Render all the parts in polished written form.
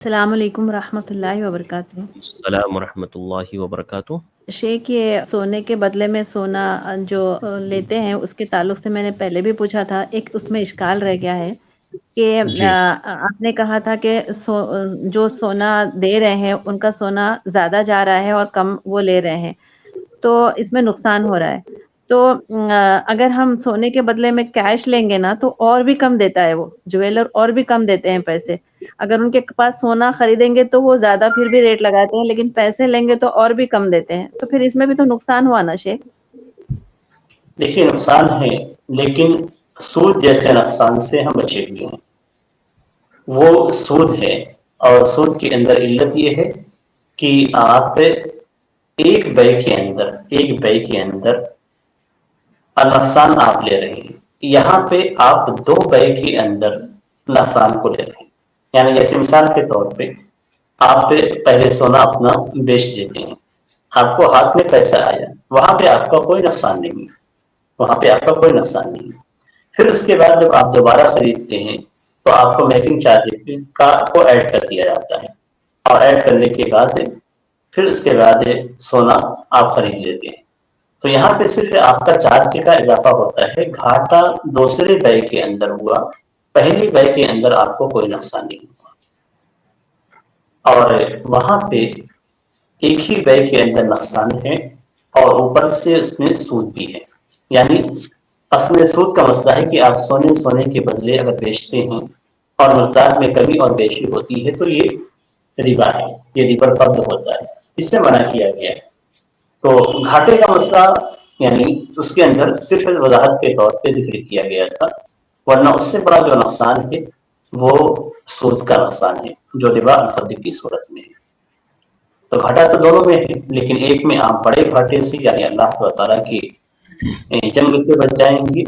السلام علیکم ورحمۃ اللہ وبرکاتہ۔ السلام ورحمۃ اللہ وبرکاتہ۔ شیخ، یہ سونے کے بدلے میں سونا جو لیتے ہیں اس کے تعلق سے میں نے پہلے بھی پوچھا تھا، ایک اس میں اشکال رہ گیا ہے کہ جی آپ نے کہا تھا کہ جو سونا دے رہے ہیں ان کا سونا زیادہ جا رہا ہے اور کم وہ لے رہے ہیں، تو اس میں نقصان ہو رہا ہے۔ تو اگر ہم سونے کے بدلے میں کیش لیں گے نا تو اور بھی کم دیتا ہے وہ جویلر، اور بھی کم دیتے ہیں پیسے۔ اگر ان کے پاس سونا خریدیں گے تو وہ زیادہ پھر بھی ریٹ لگاتے ہیں، لیکن پیسے لیں گے تو اور بھی کم دیتے ہیں، تو پھر اس میں بھی تو نقصان ہوا نا شیخ؟ دیکھیے نقصان ہے، لیکن سود جیسے نقصان سے ہم بچے ہوئے ہیں۔ وہ سود ہے، اور سود کے اندر علت یہ ہے کہ آپ ایک بے کے اندر نقصان آپ لے رہے ہیں، یہاں پہ آپ دو بے کے اندر نقصان کو لے رہے ہیں۔ یعنی جیسے مثال کے طور پہ آپ پہلے سونا اپنا بیچ دیتے ہیں، آپ کو ہاتھ میں پیسہ آیا، وہاں پہ آپ کا کوئی نقصان نہیں ہے، پھر اس کے بعد جب آپ دوبارہ خریدتے ہیں تو آپ کو میکنگ چارج کو ایڈ کر دیا جاتا ہے، اور ایڈ کرنے کے بعد پھر اس کے بعد سونا آپ خرید لیتے ہیں۔ تو یہاں پہ صرف آپ کا چارج کا اضافہ ہوتا ہے، گھاٹا دوسرے بے کے اندر ہوا، پہلی بے کے اندر آپ کو کوئی نقصان نہیں ہوا۔ اور وہاں پہ ایک ہی بے کے اندر نقصان ہے، اور اوپر سے اس میں سود بھی ہے۔ یعنی اصل سود کا مسئلہ ہے کہ آپ سونے کے بدلے اگر بیچتے ہیں اور مقدار میں کمی اور بیشی ہوتی ہے تو یہ ربا ہے، یہ ربا فرض ہوتا ہے، اس سے منع کیا گیا ہے۔ تو گھاٹے کا مسئلہ یعنی اس کے اندر صرف وضاحت کے طور پہ ذکر کیا گیا تھا، ورنہ اس سے بڑا جو نقصان ہے وہ سود کا نقصان ہے، جو ربا الفضل کی صورت میں ہے۔ تو گھاٹا تو دونوں میں ہے، لیکن ایک میں آپ بڑے گھاٹے سے یعنی اللہ تعالیٰ کی جنگ سے بچ جائیں گے،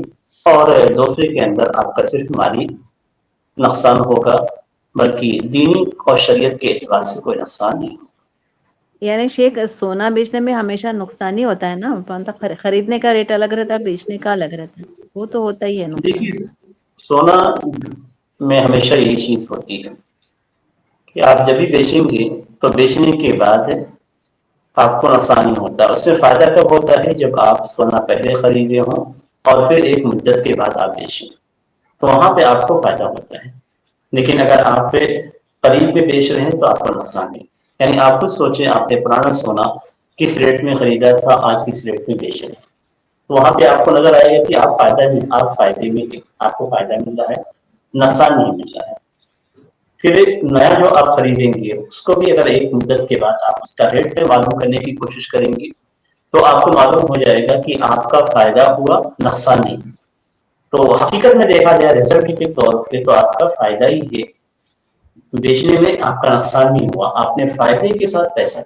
اور دوسرے کے اندر آپ کا صرف مالی نقصان ہوگا، بلکہ دینی اور شریعت کے اعتبار سے کوئی نقصان نہیں ہوگا۔ یعنی شیخ، سونا بیچنے میں ہمیشہ نقصان ہی ہوتا ہے نا؟ مطلب خریدنے کا ریٹ الگ رہتا ہے، بیچنے کا الگ رہتا ہے، وہ تو ہوتا ہی ہے نقصان۔ دیکھیے سونا میں ہمیشہ یہی چیز ہوتی ہے کہ آپ جب بھی بیچیں گے تو بیچنے کے بعد آپ کو نقصان نہیں ہوتا۔ اس میں فائدہ کب ہوتا ہے؟ جب آپ سونا پہلے خریدے ہوں اور پھر ایک مدت کے بعد آپ بیچیں، تو وہاں پہ آپ کو فائدہ ہوتا ہے۔ لیکن اگر آپ قریب میں بیچ رہے ہیں تو آپ کو نقصان ہے۔ یعنی آپ خود سوچیں، آپ نے پرانا سونا کس ریٹ میں خریدا تھا، آج کس ریٹ میں بیچ رہے ہیں، تو وہاں پہ آپ کو نظر آئے گا کہ آپ فائدے میں ہیں، آپ کو فائدہ مل رہا ہے، نقصان نہیں مل رہا ہے۔ پھر ایک نیا جو آپ خریدیں گے اس کو بھی اگر ایک مدت کے بعد آپ اس کا ریٹ پہ معلوم کرنے کی کوشش کریں گے تو آپ کو معلوم ہو جائے گا کہ آپ کا فائدہ ہوا، نقصان نہیں۔ تو حقیقت میں دیکھا جائے رزلٹ کے طور پہ تو آپ کا فائدہ ہی ہے، بیچنے میں آپ کا نقصان نہیں ہوا، آپ نے فائدے کے ساتھ پیسہ